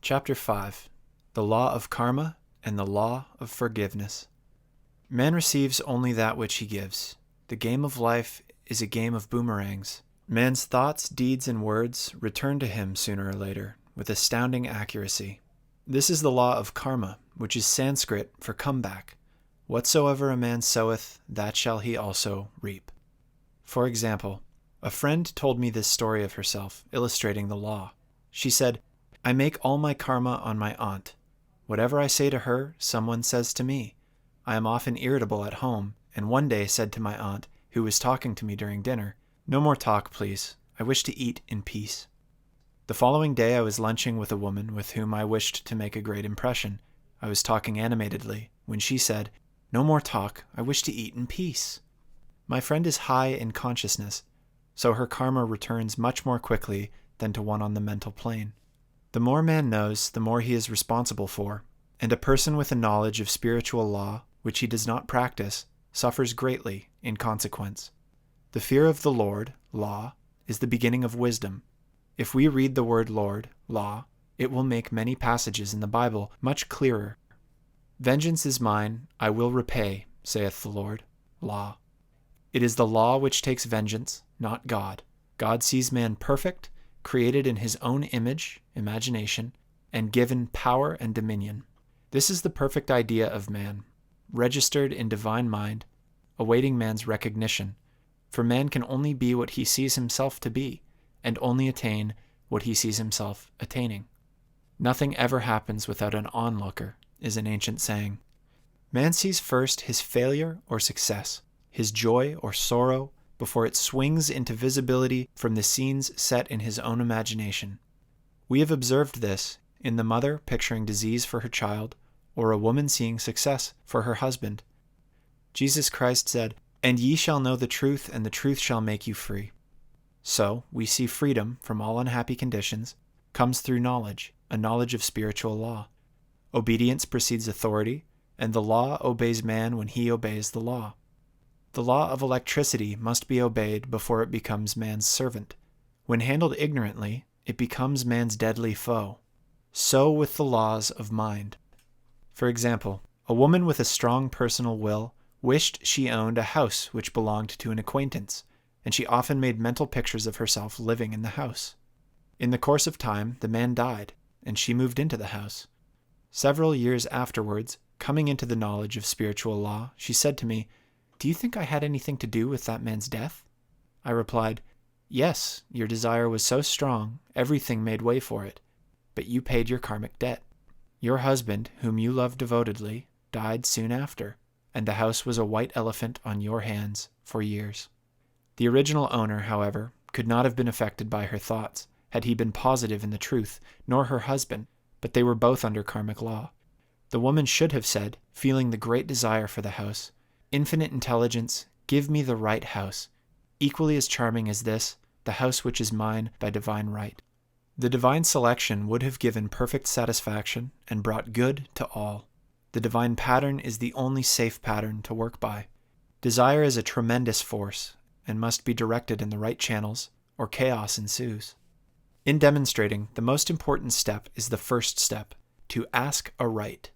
Chapter 5. The Law of Karma and the Law of Forgiveness. Man receives only that which he gives. The game of life is a game of boomerangs. Man's thoughts, deeds, and words return to him sooner or later with astounding accuracy. This is the law of karma, which is Sanskrit for comeback. Whatsoever a man soweth, that shall he also reap. For example, a friend told me this story of herself, illustrating the law. She said, "I make all my karma on my aunt. Whatever I say to her, someone says to me. I am often irritable at home, and one day said to my aunt, who was talking to me during dinner, 'No more talk, please. I wish to eat in peace.' The following day I was lunching with a woman with whom I wished to make a great impression. I was talking animatedly, when she said, 'No more talk. I wish to eat in peace.' My friend is high in consciousness, so her karma returns much more quickly than to one on the mental plane. The more man knows, the more he is responsible for, and a person with a knowledge of spiritual law, which he does not practice, suffers greatly in consequence. The fear of the Lord, law, is the beginning of wisdom. If we read the word Lord, law, it will make many passages in the Bible much clearer. 'Vengeance is mine, I will repay, saith the Lord,' law. It is the law which takes vengeance, not God. God sees man perfect, created in his own image, imagination, and given power and dominion. This is the perfect idea of man, registered in divine mind, awaiting man's recognition, for man can only be what he sees himself to be, and only attain what he sees himself attaining. Nothing ever happens without an onlooker, is an ancient saying. Man sees first his failure or success, his joy or sorrow, before it swings into visibility from the scenes set in his own imagination. We have observed this in the mother picturing disease for her child, or a woman seeing success for her husband. Jesus Christ said, "And ye shall know the truth, and the truth shall make you free." So, we see freedom from all unhappy conditions comes through knowledge, a knowledge of spiritual law. Obedience precedes authority, and the law obeys man when he obeys the law. The law of electricity must be obeyed before it becomes man's servant. When handled ignorantly, it becomes man's deadly foe. So with the laws of mind. For example, a woman with a strong personal will wished she owned a house which belonged to an acquaintance, and she often made mental pictures of herself living in the house. In the course of time, the man died, and she moved into the house. Several years afterwards, coming into the knowledge of spiritual law, she said to me, "Do you think I had anything to do with that man's death?" I replied, "Yes, your desire was so strong, everything made way for it, but you paid your karmic debt. Your husband, whom you loved devotedly, died soon after, and the house was a white elephant on your hands for years." The original owner, however, could not have been affected by her thoughts, had he been positive in the truth, nor her husband, but they were both under karmic law. The woman should have said, feeling the great desire for the house, "Infinite intelligence, give me the right house, equally as charming as this, the house which is mine by divine right." The divine selection would have given perfect satisfaction and brought good to all. The divine pattern is the only safe pattern to work by. Desire is a tremendous force and must be directed in the right channels, or chaos ensues. In demonstrating, the most important step is the first step, to ask aright.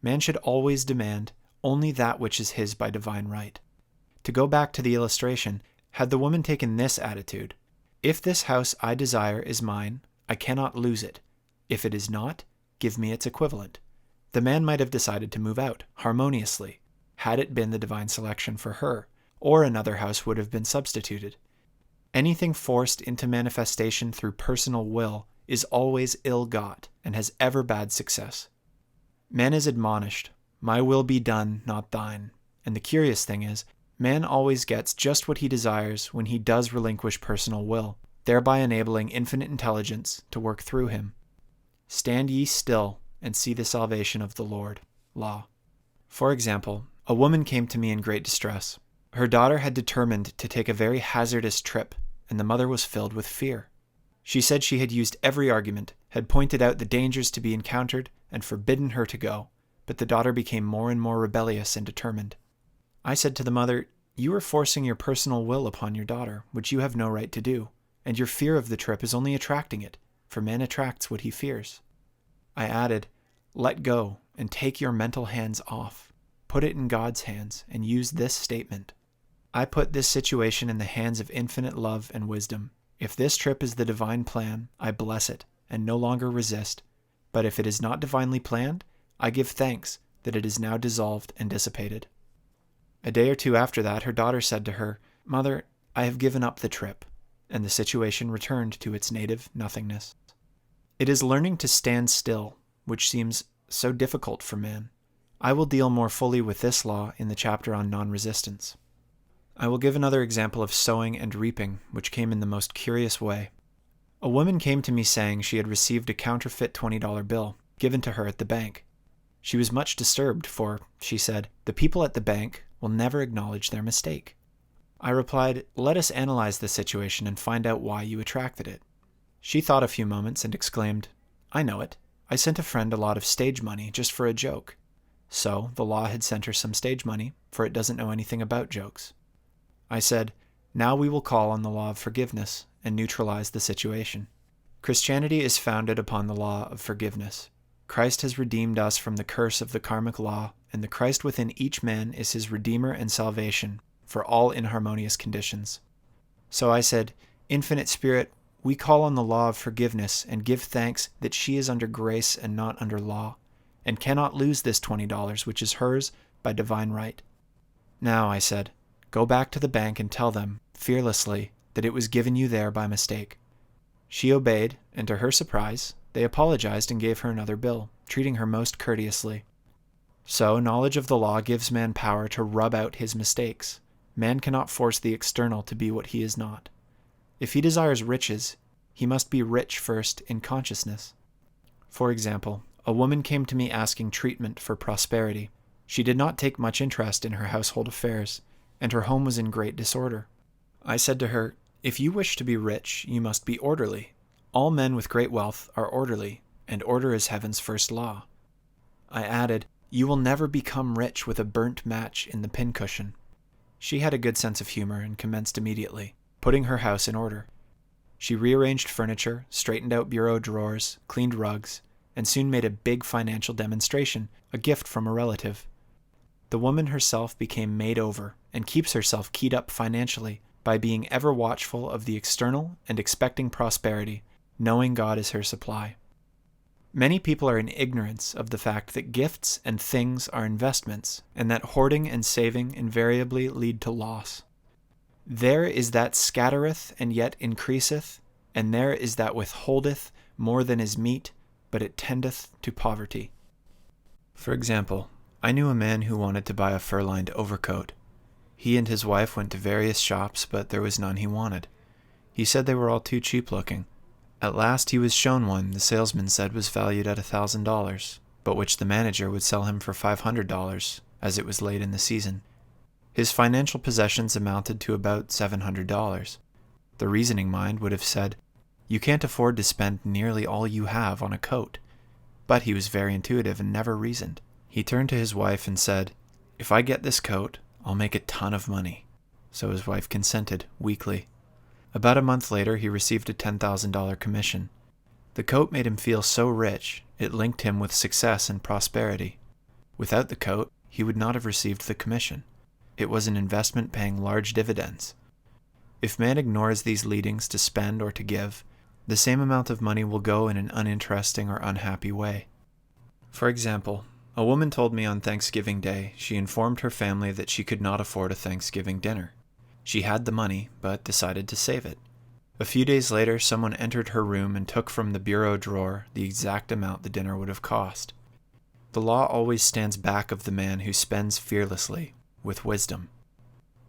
Man should always demand only that which is his by divine right. To go back to the illustration, had the woman taken this attitude, "If this house I desire is mine, I cannot lose it. If it is not, give me its equivalent," the man might have decided to move out, harmoniously, had it been the divine selection for her, or another house would have been substituted. Anything forced into manifestation through personal will is always ill-got and has ever bad success. Man is admonished, "My will be done, not thine," and the curious thing is, man always gets just what he desires when he does relinquish personal will, thereby enabling infinite intelligence to work through him. "Stand ye still and see the salvation of the Lord," law. For example, a woman came to me in great distress. Her daughter had determined to take a very hazardous trip, and the mother was filled with fear. She said she had used every argument, had pointed out the dangers to be encountered, and forbidden her to go, but the daughter became more and more rebellious and determined. I said to the mother, "You are forcing your personal will upon your daughter, which you have no right to do, and your fear of the trip is only attracting it, for man attracts what he fears. I added, let go and take your mental hands off. Put it in God's hands and use this statement. I put this situation in the hands of infinite love and wisdom. If this trip is the divine plan, I bless it and no longer resist. But if it is not divinely planned, I give thanks that it is now dissolved and dissipated. A day or two after that, her daughter said to her, Mother, I have given up the trip, and the situation returned to its native nothingness. It is learning to stand still, which seems so difficult for man. I will deal more fully with this law in the chapter on non-resistance. I will give another example of sowing and reaping, which came in the most curious way. A woman came to me saying she had received a counterfeit $20 bill given to her at the bank. She was much disturbed, for, she said, the people at the bank will never acknowledge their mistake. I replied, let us analyze the situation and find out why you attracted it. She thought a few moments and exclaimed, I know it. I sent a friend a lot of stage money just for a joke. So the law had sent her some stage money, for it doesn't know anything about jokes. I said, now we will call on the law of forgiveness and neutralize the situation. Christianity is founded upon the law of forgiveness. Christ has redeemed us from the curse of the karmic law, and the Christ within each man is his Redeemer and salvation for all inharmonious conditions. So I said, Infinite Spirit, we call on the law of forgiveness and give thanks that she is under grace and not under law, and cannot lose this $20, which is hers by divine right. Now, I said, go back to the bank and tell them, fearlessly, that it was given you there by mistake. She obeyed, and to her surprise, they apologized and gave her another bill, treating her most courteously. So, knowledge of the law gives man power to rub out his mistakes. Man cannot force the external to be what he is not. If he desires riches, he must be rich first in consciousness. For example, a woman came to me asking treatment for prosperity. She did not take much interest in her household affairs, and her home was in great disorder. I said to her, if you wish to be rich, you must be orderly. All men with great wealth are orderly, and order is heaven's first law. I added, you will never become rich with a burnt match in the pincushion. She had a good sense of humor and commenced immediately, putting her house in order. She rearranged furniture, straightened out bureau drawers, cleaned rugs, and soon made a big financial demonstration, a gift from a relative. The woman herself became made over and keeps herself keyed up financially by being ever watchful of the external and expecting prosperity, knowing God is her supply. Many people are in ignorance of the fact that gifts and things are investments, and that hoarding and saving invariably lead to loss. There is that scattereth and yet increaseth, and there is that withholdeth more than is meet, but it tendeth to poverty. For example, I knew a man who wanted to buy a fur-lined overcoat. He and his wife went to various shops, but there was none he wanted. He said they were all too cheap looking. At last he was shown one the salesman said was valued at $1,000, but which the manager would sell him for $500, as it was late in the season. His financial possessions amounted to about $700. The reasoning mind would have said, you can't afford to spend nearly all you have on a coat. But he was very intuitive and never reasoned. He turned to his wife and said, if I get this coat, I'll make a ton of money. So his wife consented, weakly. About a month later, he received a $10,000 commission. The coat made him feel so rich, it linked him with success and prosperity. Without the coat, he would not have received the commission. It was an investment paying large dividends. If man ignores these leadings to spend or to give, the same amount of money will go in an uninteresting or unhappy way. For example, a woman told me on Thanksgiving Day she informed her family that she could not afford a Thanksgiving dinner. She had the money, but decided to save it. A few days later, someone entered her room and took from the bureau drawer the exact amount the dinner would have cost. The law always stands back of the man who spends fearlessly, with wisdom.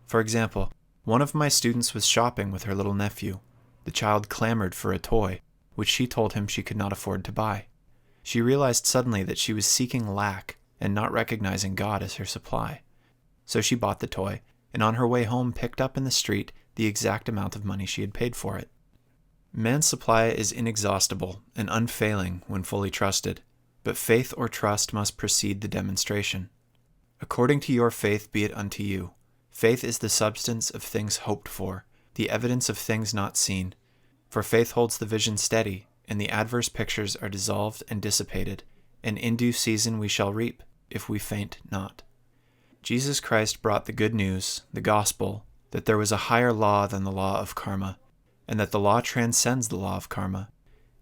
For example, one of my students was shopping with her little nephew. The child clamored for a toy, which she told him she could not afford to buy. She realized suddenly that she was seeking lack and not recognizing God as her supply. So she bought the toy, and on her way home picked up in the street the exact amount of money she had paid for it. Man's supply is inexhaustible and unfailing when fully trusted, but faith or trust must precede the demonstration. According to your faith be it unto you. Faith is the substance of things hoped for, the evidence of things not seen. For faith holds the vision steady, and the adverse pictures are dissolved and dissipated, and in due season we shall reap, if we faint not. Jesus Christ brought the good news, the gospel, that there was a higher law than the law of karma, and that the law transcends the law of karma.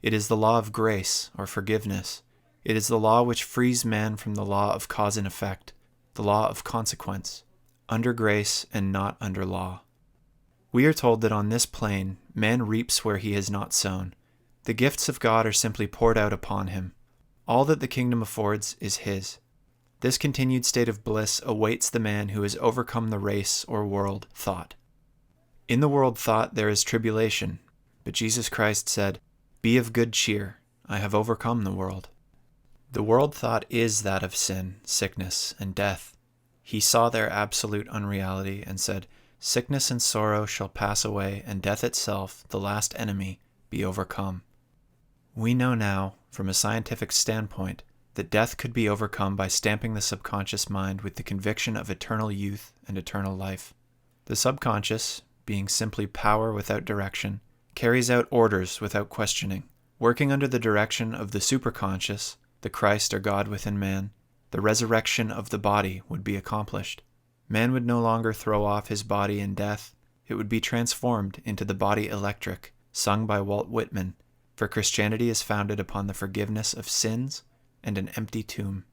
It is the law of grace, or forgiveness. It is the law which frees man from the law of cause and effect, the law of consequence, under grace and not under law. We are told that on this plane, man reaps where he has not sown. The gifts of God are simply poured out upon him. All that the kingdom affords is his. This continued state of bliss awaits the man who has overcome the race or world thought. In the world thought there is tribulation, but Jesus Christ said, "Be of good cheer, I have overcome the world." The world thought is that of sin, sickness, and death. He saw their absolute unreality and said, "Sickness and sorrow shall pass away, and death itself, the last enemy, be overcome." We know now, from a scientific standpoint, that death could be overcome by stamping the subconscious mind with the conviction of eternal youth and eternal life. The subconscious, being simply power without direction, carries out orders without questioning. Working under the direction of the superconscious, the Christ or God within man, the resurrection of the body would be accomplished. Man would no longer throw off his body in death. It would be transformed into the body electric, sung by Walt Whitman, for Christianity is founded upon the forgiveness of sins and an empty tomb.